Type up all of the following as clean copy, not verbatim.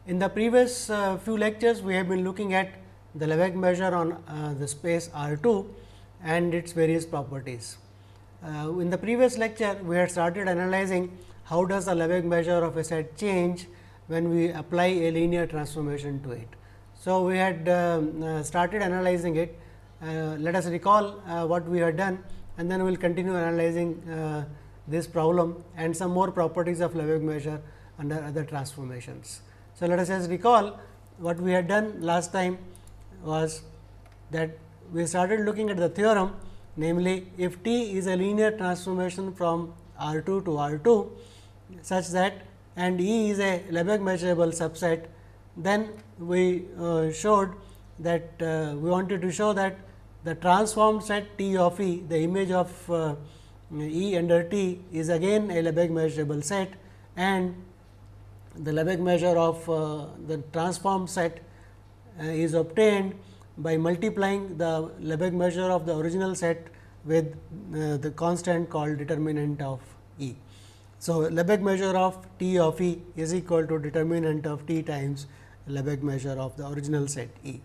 In the previous few lectures, we have been looking at the Lebesgue measure on the space R 2 and its various properties. In the previous lecture, we had started analyzing how does the Lebesgue measure of a set change when we apply a linear transformation to it. So, we had started analyzing it. Let us recall what we had done, and then we will continue analyzing this problem and some more properties of Lebesgue measure under other transformations. So, let us just recall what we had done last time was that we started looking at the theorem, namely if T is a linear transformation from R 2 to R 2 such that and E is a Lebesgue measurable subset, then we showed that we wanted to show that the transformed set T of E, the image of E under T is again a Lebesgue measurable set, and the Lebesgue measure of the transformed set is obtained by multiplying the Lebesgue measure of the original set with the constant called determinant of E. So, Lebesgue measure of T of E is equal to determinant of T times Lebesgue measure of the original set E.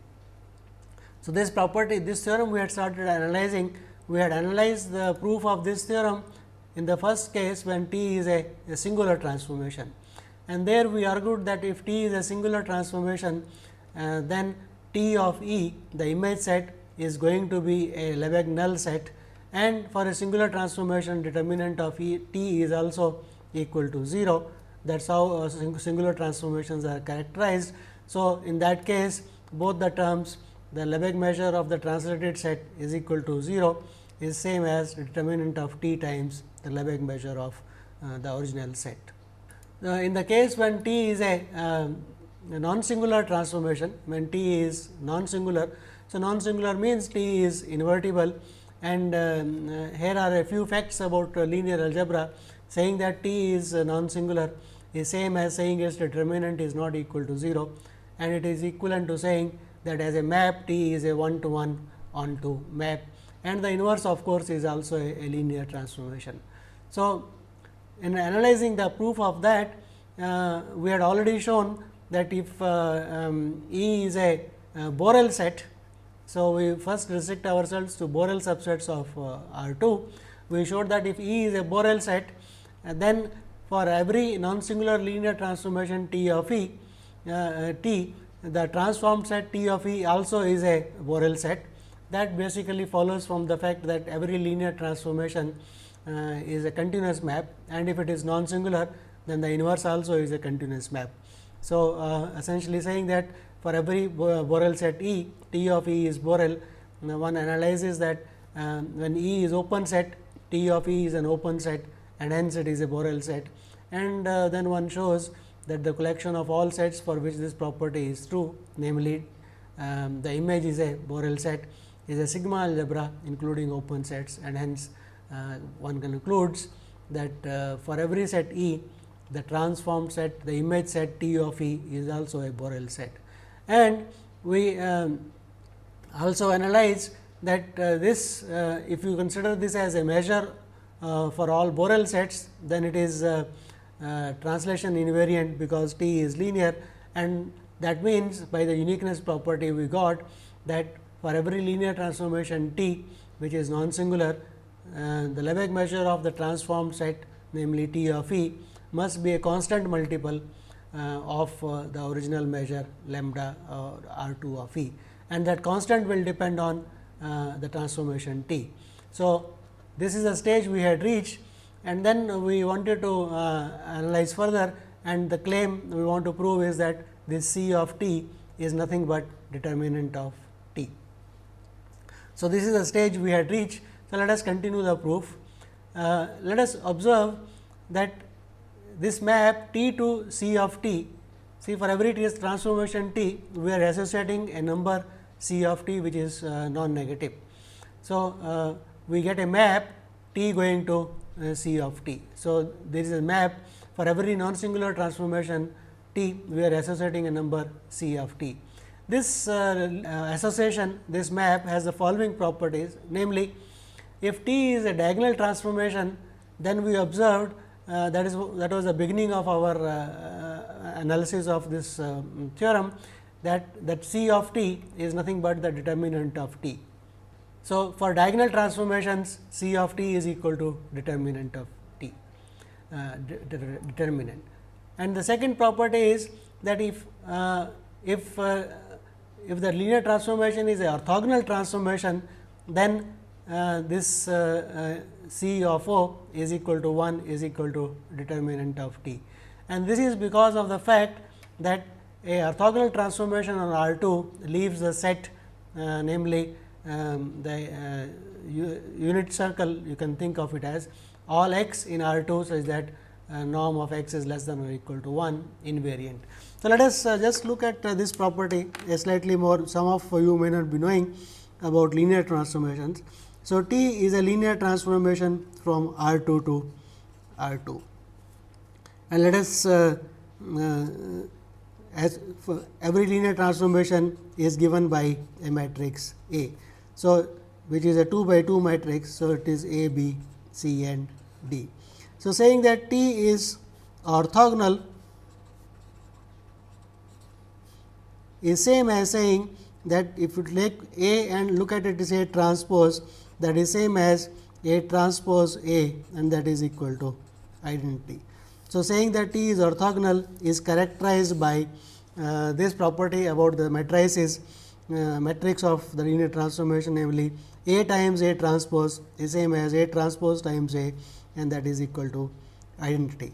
So, this property, this theorem we had started analyzing. We had analyzed the proof of this theorem in the first case when T is a singular transformation, and there we argued that if T is a singular transformation, then T of E, the image set, is going to be a Lebesgue null set, and for a singular transformation determinant of E, T is also equal to 0. That is how singular transformations are characterized. So, in that case both the terms, the Lebesgue measure of the translated set is equal to 0 is same as determinant of T times the Lebesgue measure of the original set. In the case when T is a non-singular transformation, when T is non-singular. So, non-singular means T is invertible, and here are a few facts about linear algebra. Saying that T is non-singular is same as saying its determinant is not equal to 0, and it is equivalent to saying that as a map T is a 1 to 1 onto map, and the inverse of course, is also a linear transformation. So, in analyzing the proof of that, we had already shown that if E is a Borel set. So, we first restrict ourselves to Borel subsets of R 2. We showed that if E is a Borel set, then for every non-singular linear transformation T of E, T, the transformed set T of E also is a Borel set. That basically follows from the fact that every linear transformation is a continuous map, and if it is non-singular, then the inverse also is a continuous map. So, essentially saying that for every Borel set E, T of E is Borel. One analyzes that when E is open set, T of E is an open set, and hence it is a Borel set, and then one shows that the collection of all sets for which this property is true, namely the image is a Borel set, is a sigma algebra including open sets, and hence one concludes that for every set E, the transformed set, the image set T of E is also a Borel set. And we also analyze that this if you consider this as a measure for all Borel sets, then it is translation invariant because T is linear, and that means by the uniqueness property we got that for every linear transformation T which is non-singular, the Lebesgue measure of the transformed set, namely T of E, must be a constant multiple of the original measure lambda or R 2 of E, and that constant will depend on the transformation T. So, this is a stage we had reached, and then we wanted to analyze further, and the claim we want to prove is that this C of T is nothing but determinant of T. So, this is the stage we had reached. So, let us continue the proof. Let us observe that this map T to C of T, see for every transformation T, we are associating a number C of T which is non-negative. So, we get a map T going to C of T. So, there is a map for every non-singular transformation T, we are associating a number C of T. This association, this map has the following properties, namely, if T is a diagonal transformation, then we observed that was the beginning of our analysis of this theorem, that C of t is nothing but the determinant of t. So, for diagonal transformations, C of t is equal to determinant of t, determinant. And the second property is that if the linear transformation is a orthogonal transformation, then this C of O is equal to 1 is equal to determinant of t. And this is because of the fact that a orthogonal transformation on R 2 leaves the set, namely the unit circle, you can think of it as all x in R 2 such that norm of x is less than or equal to 1 invariant. So, let us just look at this property a slightly more, some of you may not be knowing about linear transformations. So, T is a linear transformation from R 2 to R 2, and let us as for every linear transformation is given by a matrix A. So, which is a 2 by 2 matrix. So, it is A, B, C and D. So, saying that T is orthogonal is same as saying that if you take A and look at it as A transpose, that is same as A transpose A, and that is equal to identity. So, saying that T is orthogonal is characterized by this property about the matrices, matrix of the linear transformation, namely A times A transpose is same as A transpose times A, and that is equal to identity,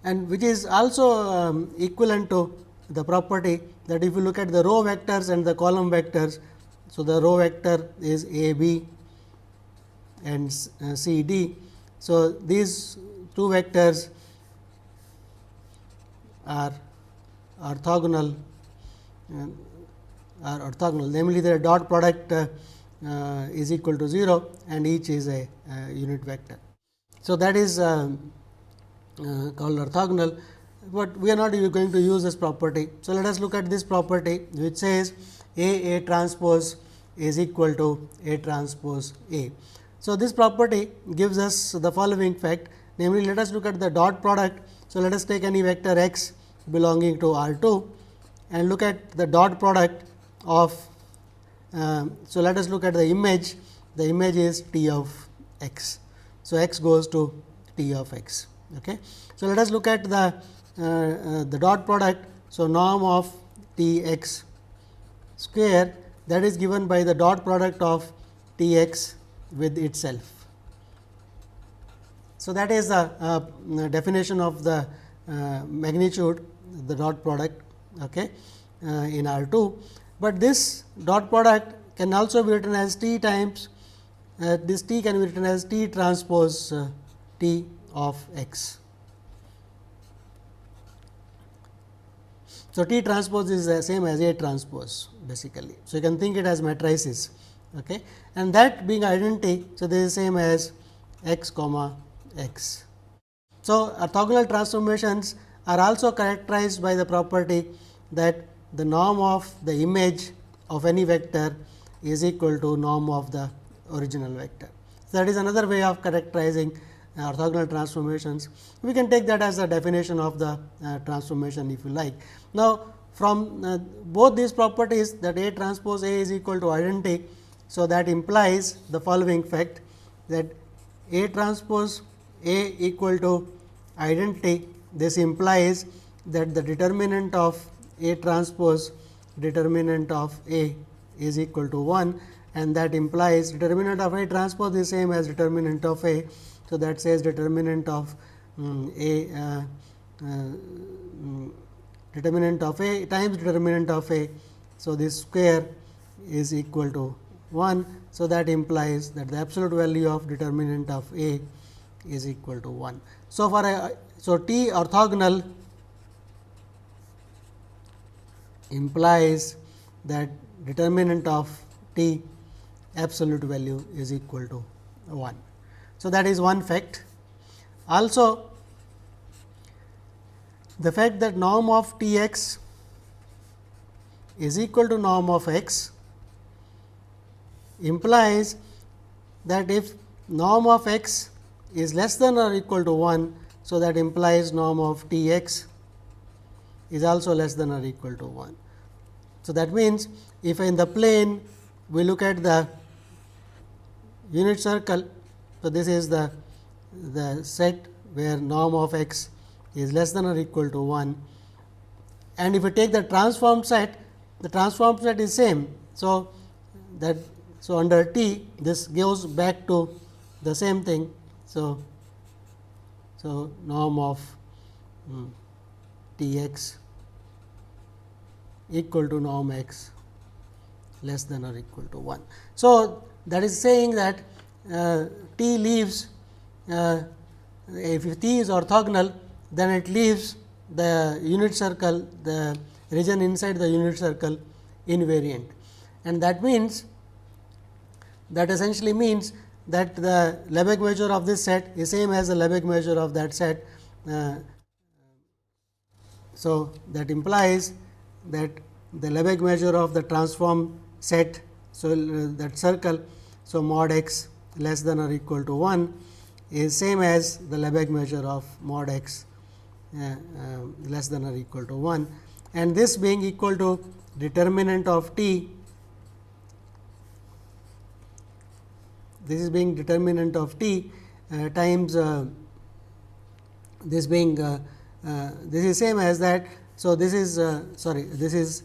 and which is also equivalent to the property that if you look at the row vectors and the column vectors. So, the row vector is A B and C D. So, these two vectors are orthogonal, namely their dot product is equal to 0 and each is a unit vector. So, that is called orthogonal, but we are not going to use this property. So, let us look at this property which says A transpose is equal to A transpose A. So, this property gives us the following fact, namely let us look at the dot product. So, let us take any vector x belonging to R 2 and look at the dot product of so, let us look at the image is T of x. So, x goes to T of x. Okay. So, let us look at the dot product. So, norm of T x square, that is given by the dot product of T x with itself. So, that is the definition of the magnitude, the dot product, okay, in R 2. But this dot product can also be written as T times this T can be written as T transpose T of x. So, T transpose is the same as A transpose basically. So, you can think it as matrices, okay, and that being identity. So, this is same as x comma x. So, orthogonal transformations are also characterized by the property that the norm of the image of any vector is equal to norm of the original vector. So, that is another way of characterizing orthogonal transformations. We can take that as the definition of the transformation if you like. Now, from both these properties that A transpose A is equal to identity. So, that implies the following fact that A transpose A equal to identity. This implies that the determinant of A transpose determinant of A is equal to 1, and that implies determinant of A transpose is same as determinant of A. So, that says determinant of determinant of A times determinant of A. So, this square is equal to 1. So, that implies that the absolute value of determinant of A is equal to 1. So, so T orthogonal implies that determinant of T absolute value is equal to 1. So, that is one fact. Also, the fact that norm of T x is equal to norm of x implies that if norm of x is less than or equal to 1. So, that implies norm of T x is also less than or equal to 1. So, that means, if in the plane we look at the unit circle. So, this is the set where norm of x is less than or equal to 1, and if we take the transformed set, the transformed set is same. So, under T this goes back to the same thing. So, norm of T x equal to norm x less than or equal to 1. So, that is saying that T leaves, if T is orthogonal, then it leaves the unit circle, the region inside the unit circle invariant, and that means, that essentially means that the Lebesgue measure of this set is same as the Lebesgue measure of that set. So, that implies that the Lebesgue measure of the transform set, so that circle, so mod x less than or equal to 1 is same as the Lebesgue measure of mod x less than or equal to 1, and this being equal to determinant of T, this is being determinant of T times this being this is same as that. So, this is this is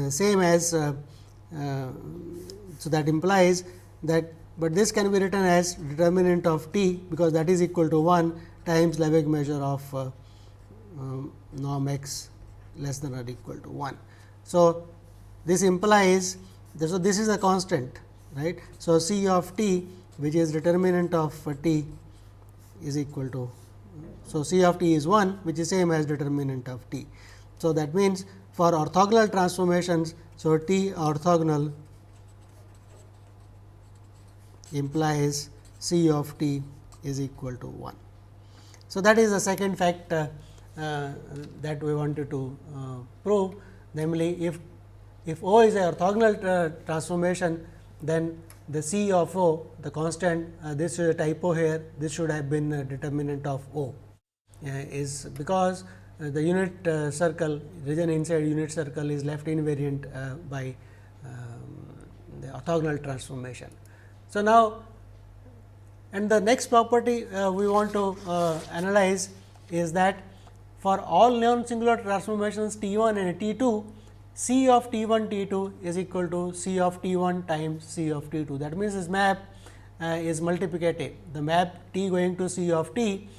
same as so that implies that, but this can be written as determinant of T, because that is equal to 1 times Lebesgue measure of norm x less than or equal to 1. So, this implies that, so this is a constant, right. So, C of T, which is determinant of T, is equal to, so C of T is 1, which is same as determinant of T. So, that means, for orthogonal transformations, so T orthogonal implies C of T is equal to 1. So, that is the second fact that we wanted to prove, namely, if O is a orthogonal transformation, then the C of O, the constant, this is a typo here, this should have been a determinant of O, is because the unit circle, region inside unit circle is left invariant by the orthogonal transformation. So, now, and the next property we want to analyze is that for all non-singular transformations T 1 and T 2, C of T 1 T 2 is equal to C of T 1 times C of T 2. That means, this map is multiplicative. The map T going to C of T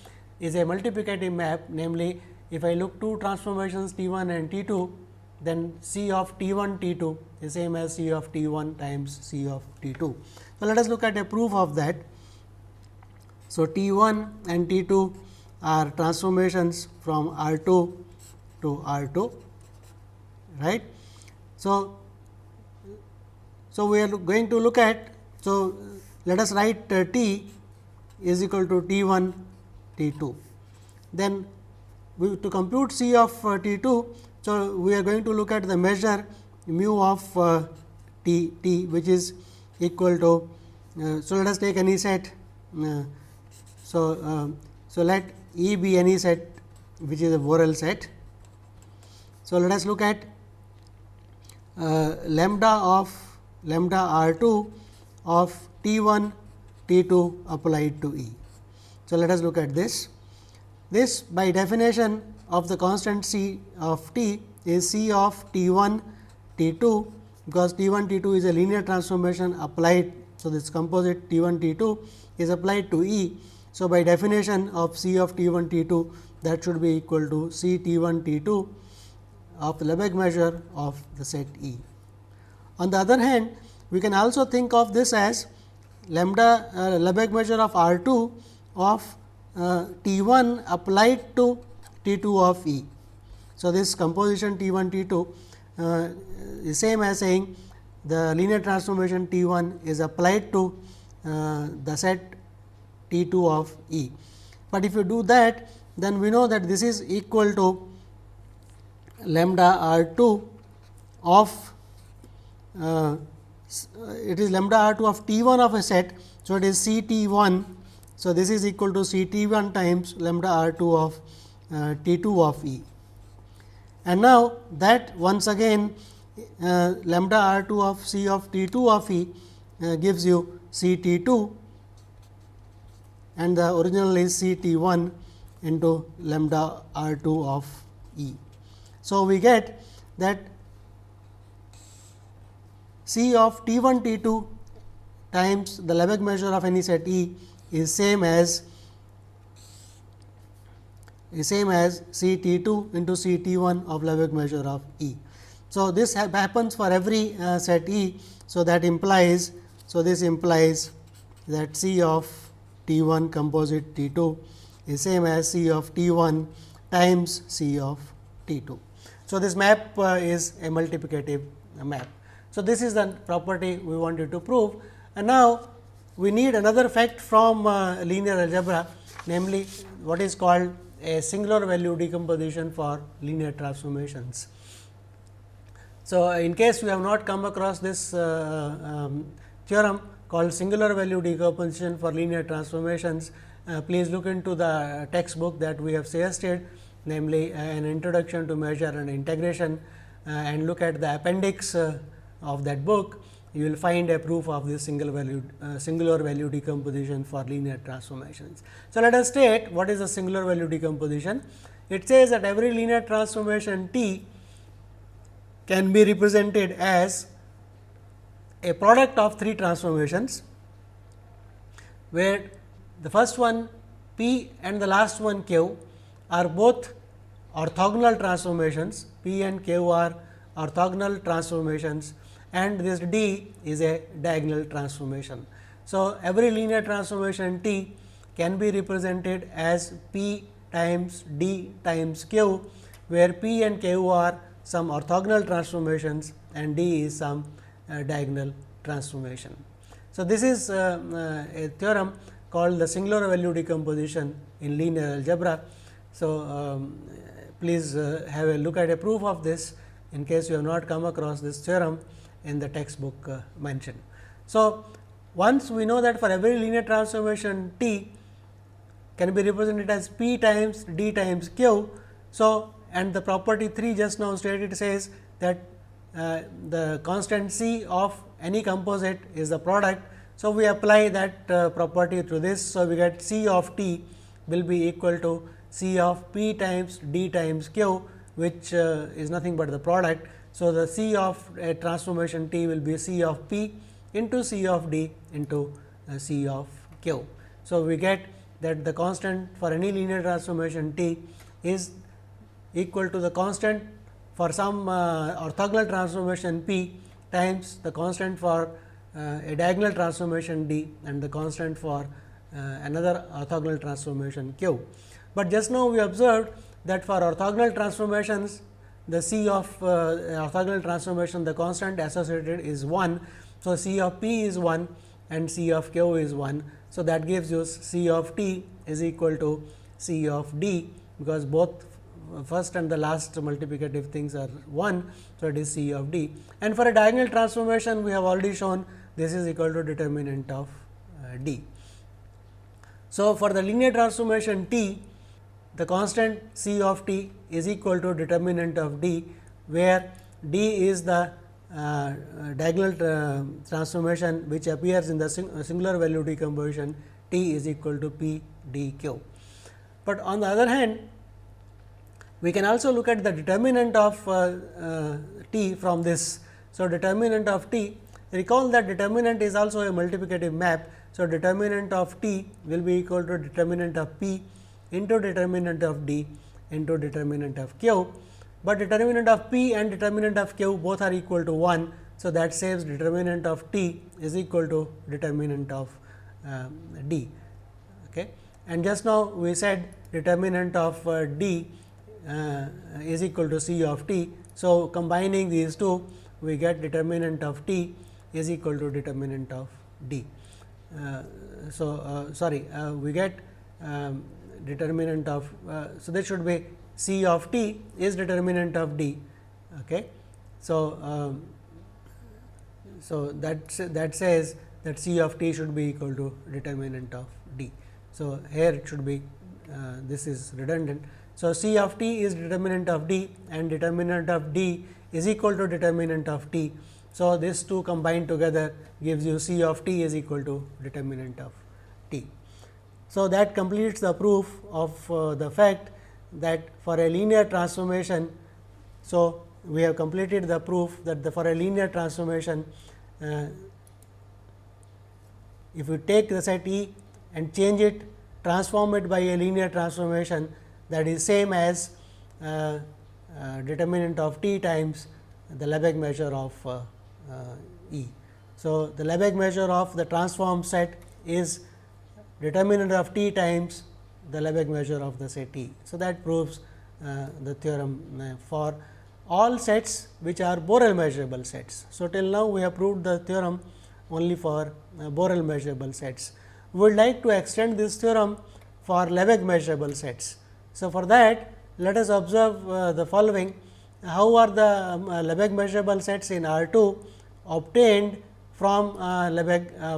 is a multiplicative map, namely, if I look two transformations T 1 and T 2, then C of T 1 T 2 is same as C of T 1 times C of T 2. So, let us look at a proof of that. So, T 1 and T 2 are transformations from R 2 to R 2, right. So, we are going to look at, so let us write T is equal to T 1 T 2. Then, to compute C of T 2, so we are going to look at the measure mu of T, which is equal to, so let us take any set. So, let E be any set which is a Borel set. So, let us look at lambda R 2 of T 1 T 2 applied to E. So, let us look at this. This, by definition of the constant C of T, is C of T 1 T 2, because T 1 T 2 is a linear transformation applied. So, this composite T 1 T 2 is applied to E. So, by definition of C of T 1 T 2, that should be equal to C T 1 T 2 of the Lebesgue measure of the set E. On the other hand, we can also think of this as lambda Lebesgue measure of R 2 of T 1 applied to T 2 of E. So, this composition T 1 T 2 is same as saying the linear transformation T 1 is applied to the set T 2 of E. But if you do that, then we know that this is equal to lambda R 2 of it is lambda R 2 of T 1 of a set. So, it is C T 1. So, this is equal to C T 1 times lambda R 2 of T 2 of E. And now, that once again lambda r 2 of C of T 2 of E gives you C T 2, and the original is C T 1 into lambda r 2 of E. So, we get that C of T 1 T 2 times the Lebesgue measure of any set E is same as C T 2 into C T 1 of Lebesgue measure of E. So, this happens for every set E. So, that implies, this implies that C of T 1 composite T 2 is same as C of T 1 times C of T 2. So, this map is a multiplicative map. So, this is the property we wanted to prove, and now we need another fact from linear algebra, namely what is called a singular value decomposition for linear transformations. So, in case you have not come across this theorem called singular value decomposition for linear transformations, please look into the textbook that we have suggested, namely an introduction to measure and integration, and look at the appendix of that book. You will find a proof of this singular value decomposition for linear transformations. So, let us state what is a singular value decomposition. It says that every linear transformation T can be represented as a product of three transformations, where the first one P and the last one Q are both orthogonal transformations. P and Q are orthogonal transformations, and this D is a diagonal transformation. So, every linear transformation T can be represented as P times D times Q, where P and Q are some orthogonal transformations and D is some diagonal transformation. So, this is a theorem called the singular value decomposition in linear algebra. So, please have a look at a proof of this in case you have not come across this theorem in the textbook mentioned. So, once we know that for every linear transformation T can be represented as P times D times Q. So, and the property 3 just now stated says that the constant C of any composite is the product. So, we apply that property to this. So, we get C of T will be equal to C of P times D times Q, which is nothing but the product. So, the C of a transformation T will be C of P into C of D into C of Q. So, we get that the constant for any linear transformation T is equal to the constant for some orthogonal transformation P times the constant for a diagonal transformation D and the constant for another orthogonal transformation Q. But just now we observed that for orthogonal transformations, the C of orthogonal transformation, the constant associated is 1. So, C of P is 1 and C of Q is 1. So, that gives you C of T is equal to C of D, because both first and the last multiplicative things are 1. So, it is C of D, and for a diagonal transformation we have already shown this is equal to determinant of D. So, for the linear transformation T, the constant C of T is equal to determinant of D, where D is the diagonal transformation which appears in the singular value decomposition T is equal to P D Q. But on the other hand, we can also look at the determinant of T from this. So, determinant of T, recall that determinant is also a multiplicative map. So, determinant of T will be equal to determinant of P into determinant of D into determinant of Q, but determinant of P and determinant of Q both are equal to 1. So, that saves determinant of T is equal to determinant of D. Okay. And just now we said determinant of D is equal to C of T. So, combining these two, we get determinant of T is equal to determinant of D. We get determinant of, so that should be C of T is determinant of D. Okay. So, that says that C of T should be equal to determinant of D. So, here it should be this is redundant. So, C of t is determinant of d and determinant of d is equal to determinant of t. So, these two combined together gives you C of t is equal to determinant of t. So, that completes the proof of the fact that for a linear transformation. So, we have completed the proof that for a linear transformation, if you take the set E and change it, transform it by a linear transformation, that is same as determinant of t times the Lebesgue measure of E. So, the Lebesgue measure of the transform set is determinant of t times the Lebesgue measure of the set E. So, that proves the theorem for all sets which are Borel measurable sets. So, till now we have proved the theorem only for Borel measurable sets. We would like to extend this theorem for Lebesgue measurable sets. So, for that let us observe the following. How are the Lebesgue measurable sets in R 2 obtained from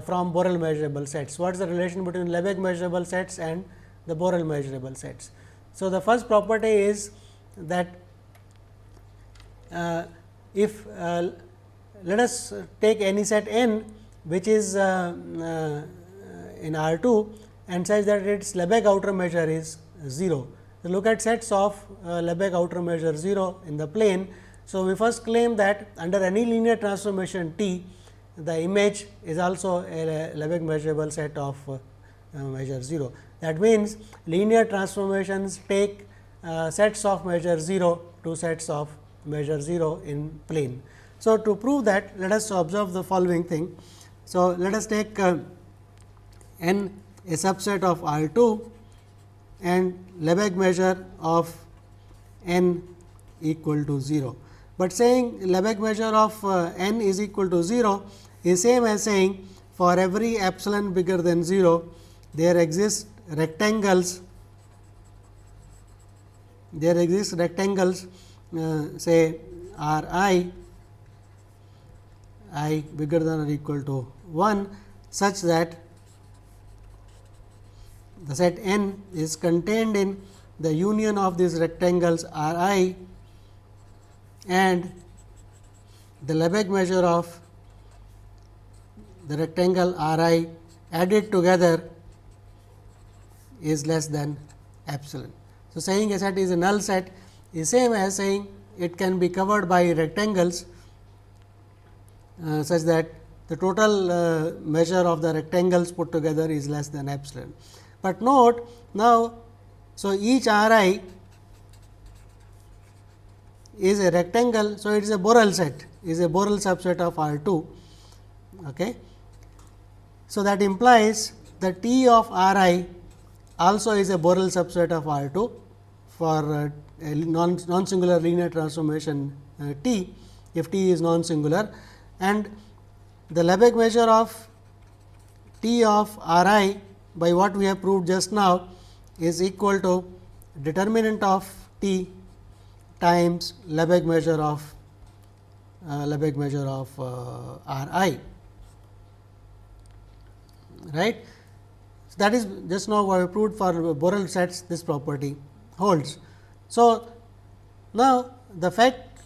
from Borel measurable sets? What is the relation between Lebesgue measurable sets and the Borel measurable sets? So, the first property is that if let us take any set n which is in R 2 and such that its Lebesgue outer measure is 0. So, look at sets of Lebesgue outer measure 0 in the plane. So, we first claim that under any linear transformation T, the image is also a Lebesgue measurable set of measure 0. That means, linear transformations take sets of measure 0 to sets of measure 0 in plane. So, to prove that, let us observe the following thing. So, let us take n a subset of R 2 and Lebesgue measure of n equal to 0. But saying Lebesgue measure of n is equal to 0 is same as saying for every epsilon bigger than 0, there exist rectangles, say R I bigger than or equal to 1, such that the set n is contained in the union of these rectangles R I and the Lebesgue measure of the rectangle R I added together is less than epsilon. So, saying a set is a null set is same as saying it can be covered by rectangles such that the total measure of the rectangles put together is less than epsilon. But note now, so each R I is a rectangle. So, it is a Borel set, is a Borel subset of R 2. Okay. So, that implies the T of R I also is a Borel subset of R 2 for a non-singular linear transformation T, if T is non-singular, and the Lebesgue measure of T of R I by what we have proved just now is equal to determinant of T times Lebesgue measure of R I, right. So, that is just now what we proved for Borel sets, this property holds. So, now the fact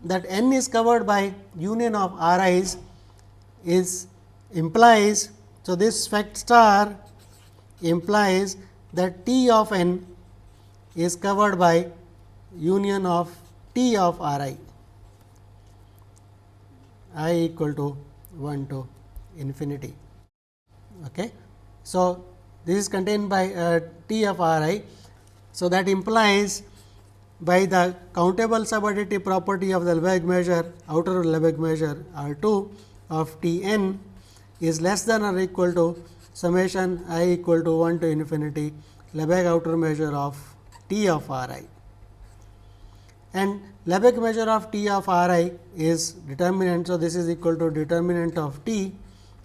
that n is covered by union of R i's is implies. So, this fact star implies that T of n is covered by union of T of R I equal to 1 to infinity. Okay. So, this is contained by T of R I. So, that implies by the countable subadditive property of the Lebesgue measure, outer Lebesgue measure R 2 of T n is less than or equal to summation I equal to 1 to infinity Lebesgue outer measure of T of R I. And Lebesgue measure of T of R I is determinant. So, this is equal to determinant of T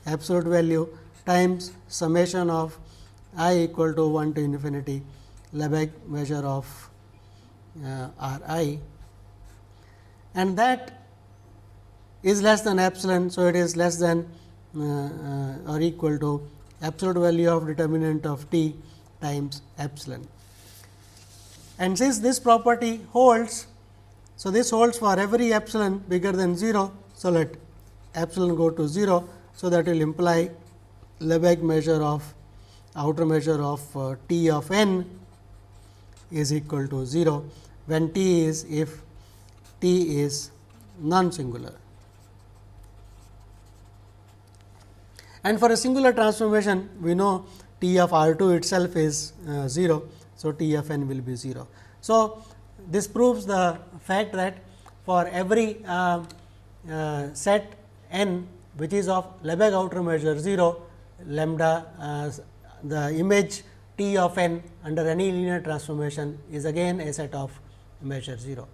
absolute value times summation of I equal to 1 to infinity Lebesgue measure of R I, and that is less than epsilon. So, it is less than or equal to absolute value of determinant of T times epsilon. and since this property holds, so this holds for every epsilon bigger than 0. So, let epsilon go to 0. So, that will imply Lebesgue measure of outer measure of T of n is equal to 0, when T is if T is non singular. And for a singular transformation, we know T of R 2 itself is 0. So, T of n will be 0. So, this proves the fact that for every set n which is of Lebesgue outer measure 0, lambda the image T of n under any linear transformation is again a set of measure 0.